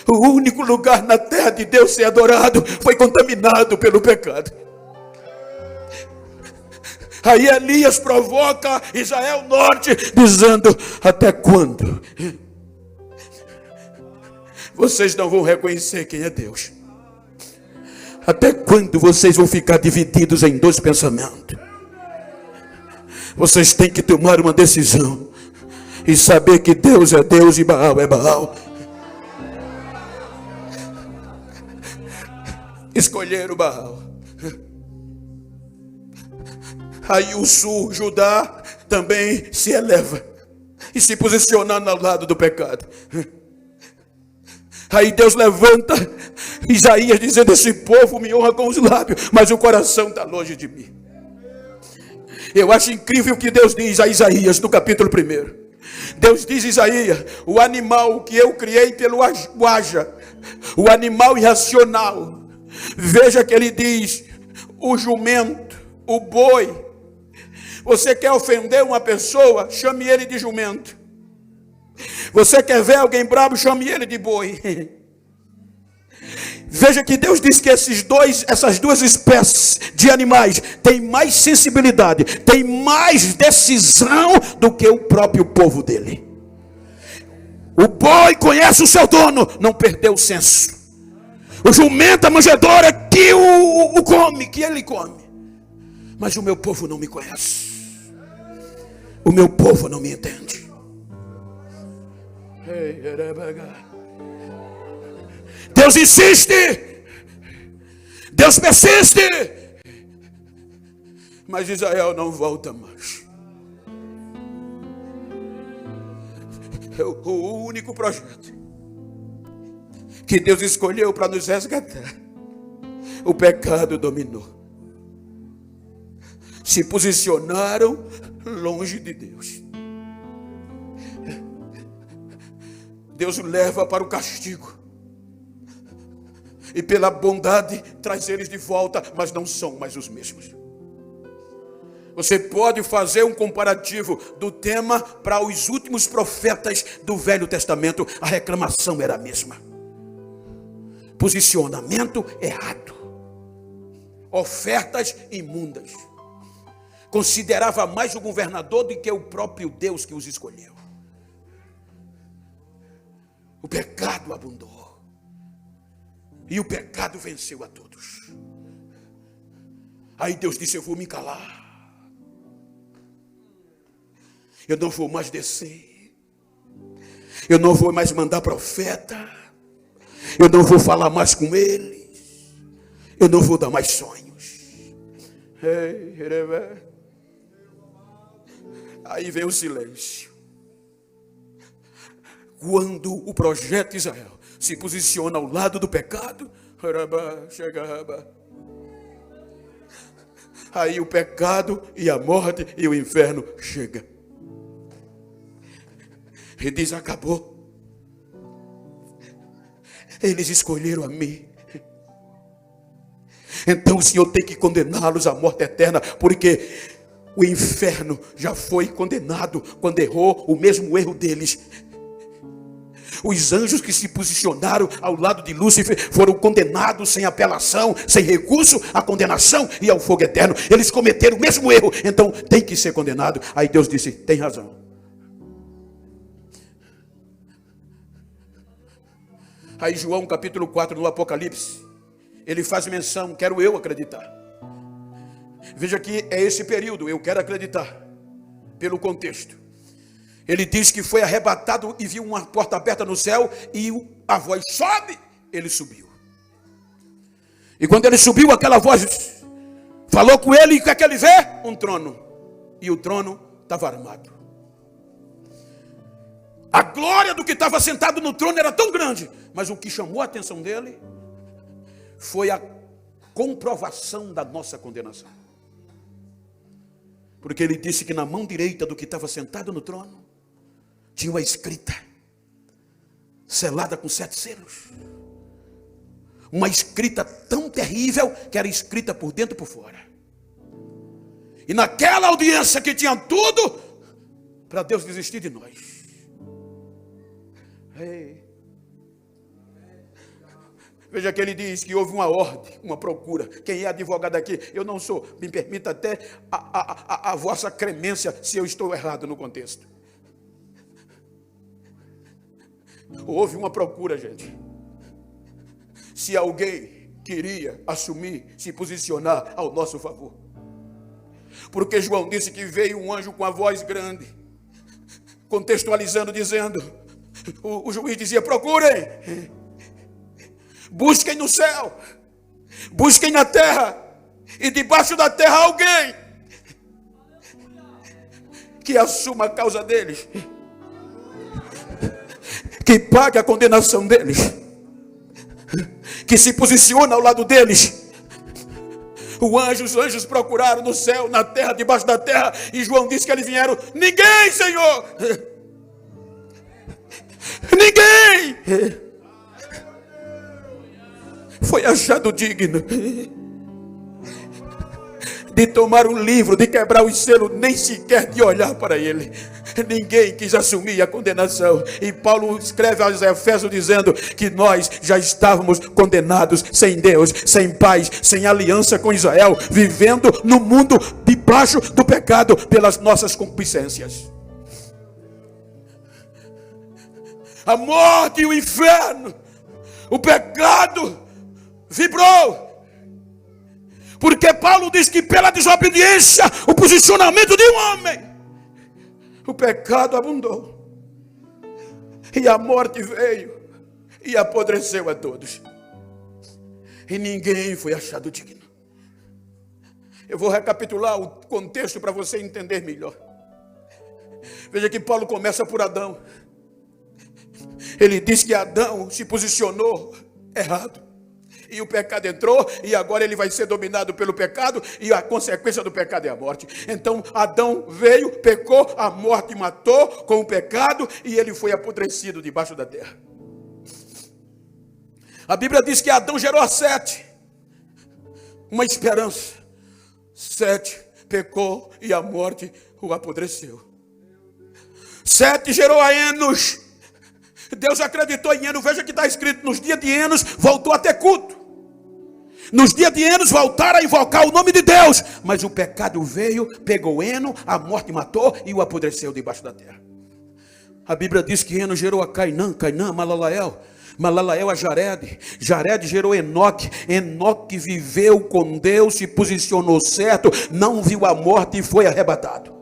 O único lugar na terra de Deus ser adorado foi contaminado pelo pecado. Aí Elias provoca Israel Norte, dizendo: até quando vocês não vão reconhecer quem é Deus? Até quando vocês vão ficar divididos em dois pensamentos? Vocês têm que tomar uma decisão e saber que Deus é Deus e Baal é Baal. Escolheram Baal. Aí o sul, Judá, também se eleva e se posiciona ao lado do pecado. Aí Deus levanta Isaías dizendo: esse povo me honra com os lábios, mas o coração está longe de mim. Eu acho incrível o que Deus diz a Isaías no capítulo 1. Deus diz a Isaías: o animal que eu criei pelo Aja, o animal irracional. Veja que ele diz: o jumento, o boi. Você quer ofender uma pessoa, chame ele de jumento. Você quer ver alguém bravo, chame ele de boi. Veja que Deus diz que essas duas espécies de animais têm mais sensibilidade, têm mais decisão do que o próprio povo dele. O boi conhece o seu dono, não perdeu o senso. O jumento, a manjedoura que o come, que ele come. Mas o meu povo não me conhece. O meu povo não me entende. Deus insiste. Deus persiste. Mas Israel não volta mais. O único projeto que Deus escolheu para nos resgatar, o pecado dominou. Se posicionaram longe de Deus. Deus o leva para o castigo. E pela bondade traz eles de volta, mas não são mais os mesmos. Você pode fazer um comparativo do tema para os últimos profetas do Velho Testamento. A reclamação era a mesma. Posicionamento errado. Ofertas imundas. Considerava mais o governador do que o próprio Deus que os escolheu. O pecado abundou. E o pecado venceu a todos. Aí Deus disse: eu vou me calar. Eu não vou mais descer. Eu não vou mais mandar profeta. Eu não vou falar mais com eles. Eu não vou dar mais sonhos. Aí vem o silêncio. Quando o projeto Israel se posiciona ao lado do pecado, aí o pecado e a morte e o inferno chega. E diz: acabou. Eles escolheram a mim. Então o Senhor tem que condená-los à morte eterna, porque o inferno já foi condenado quando errou o mesmo erro deles. Os anjos que se posicionaram ao lado de Lúcifer foram condenados sem apelação, sem recurso à condenação e ao fogo eterno. Eles cometeram o mesmo erro, então tem que ser condenado. Aí Deus disse: tem razão. Aí João capítulo 4 no Apocalipse, ele faz menção, quero eu acreditar. Veja que é esse período, eu quero acreditar, pelo contexto. Ele diz que foi arrebatado e viu uma porta aberta no céu e a voz: sobe. Ele subiu. E quando ele subiu, aquela voz falou com ele, e o que é que ele vê? Um trono. E o trono estava armado. A glória do que estava sentado no trono era tão grande, mas o que chamou a atenção dele foi a comprovação da nossa condenação. Porque ele disse que na mão direita do que estava sentado no trono tinha uma escrita selada com 7 selos. Uma escrita tão terrível que era escrita por dentro e por fora. E naquela audiência que tinha tudo para Deus desistir de nós. Veja que ele diz que houve uma ordem, uma procura. Quem é advogado aqui? Eu não sou. Me permita até a vossa cremência se eu estou errado no contexto. Houve uma procura, gente. Se alguém queria assumir, se posicionar ao nosso favor. Porque João disse que veio um anjo com a voz grande, contextualizando, dizendo, o juiz dizia, procurem. Busquem no céu, busquem na terra, e debaixo da terra alguém que assuma a causa deles, que pague a condenação deles, que se posicione ao lado deles. Os anjos procuraram no céu, na terra, debaixo da terra, e João disse que eles vieram, ninguém, Senhor, ninguém foi achado digno de tomar um livro, de quebrar os selos, nem sequer de olhar para ele. Ninguém quis assumir a condenação. E Paulo escreve aos Efésios dizendo que nós já estávamos condenados, sem Deus, sem paz, sem aliança com Israel, vivendo no mundo debaixo do pecado pelas nossas concupiscências. A morte e o inferno, o pecado vibrou, porque Paulo diz que pela desobediência, o posicionamento de um homem, o pecado abundou, e a morte veio e apodreceu a todos, e ninguém foi achado digno. Eu vou recapitular o contexto para você entender melhor. Veja que Paulo começa por Adão. Ele diz que Adão se posicionou errado, e o pecado entrou, e agora ele vai ser dominado pelo pecado, e a consequência do pecado é a morte. Então Adão veio, pecou, a morte matou com o pecado, e ele foi apodrecido debaixo da terra. A Bíblia diz que Adão gerou a Sete, uma esperança. Sete pecou e a morte o apodreceu. Sete gerou a Enos. Deus acreditou em Enos. Veja que está escrito, nos dias de Enos voltou a ter culto. Nos dias de Enos voltaram a invocar o nome de Deus. Mas o pecado veio, pegou Eno, a morte matou e o apodreceu debaixo da terra. A Bíblia diz que Enos gerou a Cainã, Cainã, Malalael, Malalael a Jared, Jared gerou Enoque, Enoque viveu com Deus, se posicionou certo, não viu a morte e foi arrebatado.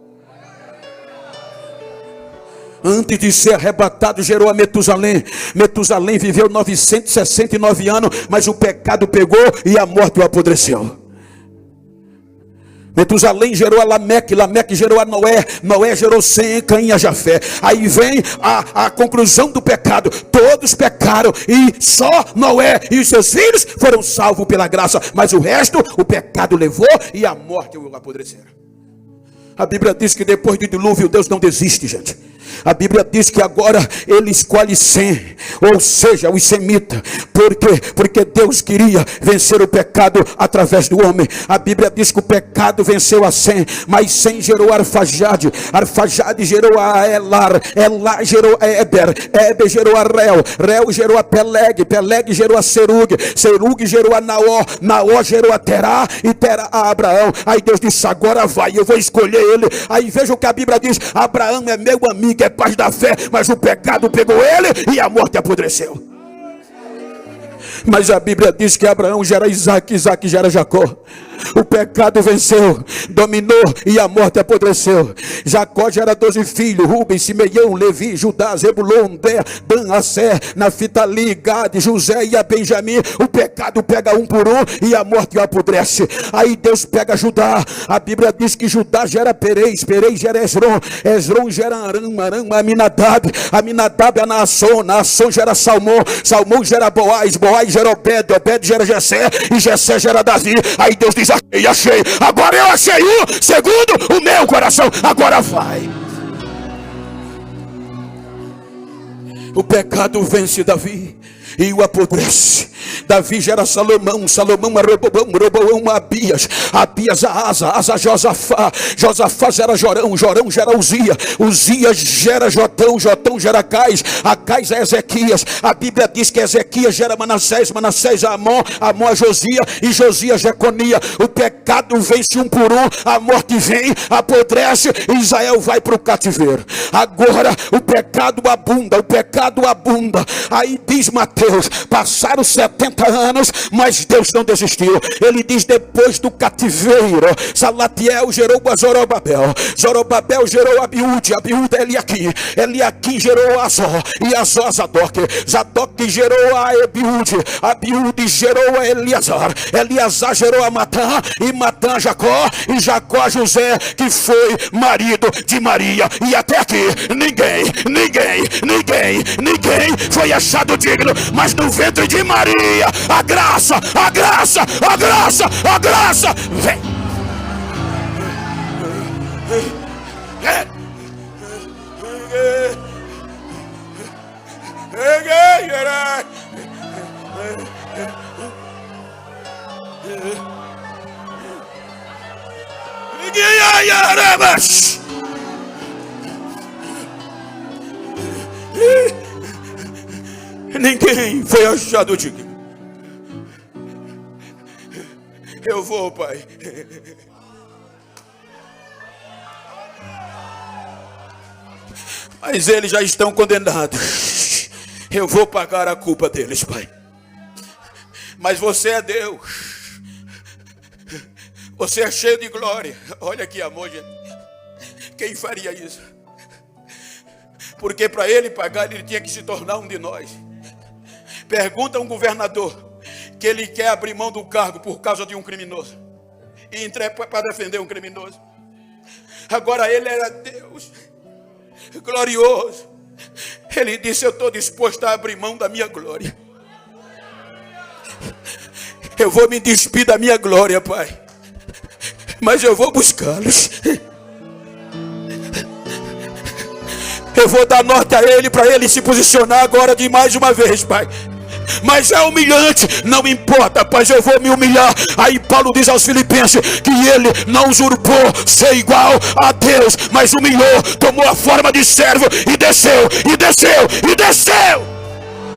Antes de ser arrebatado, gerou a Metusalém. Metusalém viveu 969 anos, mas o pecado pegou e a morte o apodreceu. Metusalém gerou a Lameque, Lameque gerou a Noé, Noé gerou Sem, Caim a Jafé. Aí vem a conclusão do pecado. Todos pecaram e só Noé e os seus filhos foram salvos pela graça. Mas o resto, o pecado levou e a morte o apodreceram. A Bíblia diz que depois do dilúvio, Deus não desiste, gente. A Bíblia diz que agora ele escolhe Sem, ou seja, os semitas. Por quê? Porque Deus queria vencer o pecado através do homem. A Bíblia diz que o pecado venceu a Sem, mas Sem gerou Arfajade, Arfajade gerou a Elar, Elar gerou a Eber, Eber gerou a Reu, Reu gerou a Peleg, Peleg gerou a Serug, Serug gerou a Naó, Naó gerou a Terá e Terá a Abraão. Aí Deus disse, agora vai, eu vou escolher ele. Aí veja o que a Bíblia diz, Abraão é meu amigo, é paz da fé, mas o pecado pegou ele e a morte apodreceu. Mas a Bíblia diz que Abraão gera Isaac, Isaac gera Jacó. O pecado venceu, dominou e a morte apodreceu. Jacó gera 12 filhos, Rubem, Simeão, Levi, Judá, Zebulon, Dan, Asser, Naftali, Gade, José e a Benjamim. O pecado pega um por um e a morte o apodrece. Aí Deus pega Judá. A Bíblia diz que Judá gera Perez, Perez gera Esrom, Esrom gera Aram, Aram, Aminadab, Aminadab a Naasson, Naasson gera Salmão, Salmão gera Boaz, Boaz gera Obed, Obed gera Jessé e Jessé gera Davi. Aí Deus diz, achei, agora eu achei um segundo o meu coração, agora vai. O pecado vence Davi e o apodrece. Davi gera Salomão, Salomão a Roboão, Roboão a Abias, Abias a Asa, Asa a Josafá, Josafá gera Jorão, Jorão gera Uzia, Uzias gera Jotão, Jotão gera Acais, Acais a Ezequias. A Bíblia diz que Ezequias gera Manassés, Manassés a Amon, Amon a Josias, e Josias a Jeconia. O pecado vence um por um, a morte vem, apodrece, e Israel vai para o cativeiro. Agora o pecado abunda, o pecado abunda. Aí diz Mateus, passaram 70 anos, mas Deus não desistiu. Ele diz, depois do cativeiro, Salatiel gerou a Zorobabel, Zorobabel gerou Abiúde, Abiúde é Eliaquim, Eliaquim gerou Azó, e Azó a Zadok, Zadok gerou a Abiúde, Abiúde gerou a Eleazar, Eleazar gerou a Matã, e Matã a Jacó, e Jacó a José, que foi marido de Maria. E até aqui ninguém foi achado digno, mas no ventre de Maria a graça vem. Ninguém foi achado digno. Eu vou, Pai. Mas eles já estão condenados. Eu vou pagar a culpa deles, Pai. Mas você é Deus. Você é cheio de glória. Olha que amor, gente. Quem faria isso? Porque para ele pagar, ele tinha que se tornar um de nós. Pergunta a um governador que ele quer abrir mão do cargo por causa de um criminoso e entrega para defender um criminoso. Agora ele era Deus glorioso. Ele disse, eu estou disposto a abrir mão da minha glória. Eu vou me despir da minha glória, Pai, mas eu vou buscá-los. Eu vou dar norte a ele, para ele se posicionar agora de mais uma vez, Pai. Mas é humilhante, não importa, Pai, eu vou me humilhar. Aí Paulo diz aos Filipenses que ele não usurpou ser igual a Deus, mas humilhou, tomou a forma de servo e desceu.